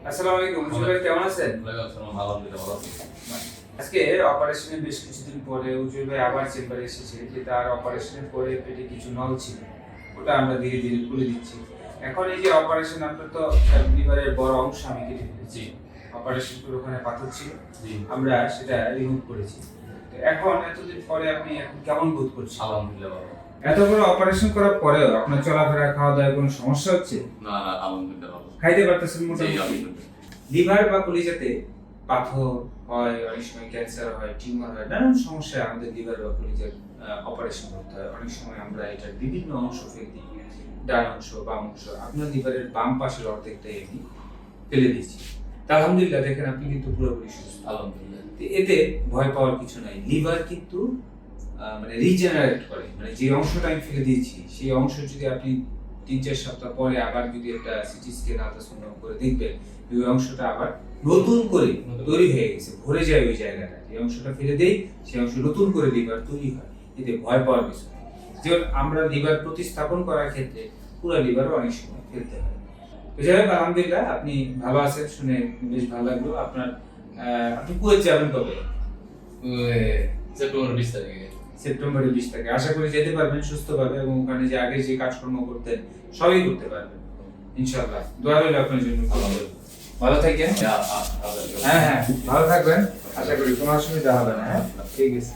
আসসালামু আলাইকুম, উজ্জ্বল ভাই কেমন আছেন? আলহামদুলিল্লাহ ভালো আছি। আজকে অপারেশনের বেশ কিছুদিন পরে উজ্জ্বল ভাই আবার চেম্বারে এসেছে যে তার অপারেশনের পরে পেটে কিছু নল ছিল, ওটা আমরা ধীরে ধীরে খুলে দিচ্ছি। এখন এই যে অপারেশন, আপনার তো লিভারের বড় অংশ আমি কেটে ফেলেছি। অপারেশন করে ওখানে পাথর ছিল, আমরা সেটা রিমুভ করেছি। তো এখন এতদিন পরে আপনি এখন কেমন বোধ করছেন? আলহামদুলিল্লাহ ভালো। এত বড় অপারেশন করার পরেও আপনার চলাফেরা, খাওয়া দাওয়ায় কোনো সমস্যা হচ্ছে? না না আলহামদুলিল্লাহ ভালো। খাইতে পারতেছেন জি মোটামুটি? আলহামদুলিল্লাহ। লিভার বা কলিজাতে পাথর হয়, অনেক সময় ক্যান্সার হয়, টিউমার হয়, নানান সমস্যায় আমাদের লিভার বা কলিজার অপারেশন করতে হয়। অনেক সময় আমরা এটার বিভিন্ন অংশ ফেলে দিই, ডান অংশ, বাম অংশ। আপনার লিভারের বাম পাশের অর্ধেকটাই আমি ফেলে দিয়েছি। তা আলহামদুলিল্লাহ, দেখেন আপনি কিন্তু পুরোপুরি সুস্থ। আলহামদুলিল্লাহ। তো এতে ভয় পাওয়ার কিছু নাই। লিভার কিন্তু মানে রিজেনারেট করে, মানে যে অংশটা আমি ফেলে দিয়েছি সেই অংশ যদি আপনি ৩-৪ সপ্তাহ পরে আবার যদি একটা সিটি স্ক্যান আলট্রাসাউন্ড করে দেখবেন, ওই অংশটা আবার নতুন করে তৈরি হয়ে গেছে, ভরে যায় ওই জায়গাটা। যে অংশটা ফেলে দেই সেই অংশ নতুন করে লিভার তৈরি হয়। এতে ভয় পাওয়ার কিছু নেই। যেমন আমরা লিভার প্রতিস্থাপন করার ক্ষেত্রে পুরো লিভারও অনেক সময় ফেলতে হয়। তো যাই হোক, আলহামদুলিল্লাহ আপনি ভালো আছেন, শুনে বেশ ভালো লাগলো। আপনি কুয়েত যাবেন কবে? সেপ্টেম্বর 20 তারিখে। সেপ্টেম্বরের 20 তারিখে আশা করি যেতে পারবেন সুস্থভাবে, এবং ওখানে যে আগে যে কাজকর্ম করতেন সবই করতে পারবেন ইনশাআল্লাহ। দোয়া রইল আপনার জন্য। ভালো থাকেন। হ্যাঁ, ভালো থাকবেন। আশা করি কোনো অসুবিধা হবে না। হ্যাঁ, ঠিক আছে।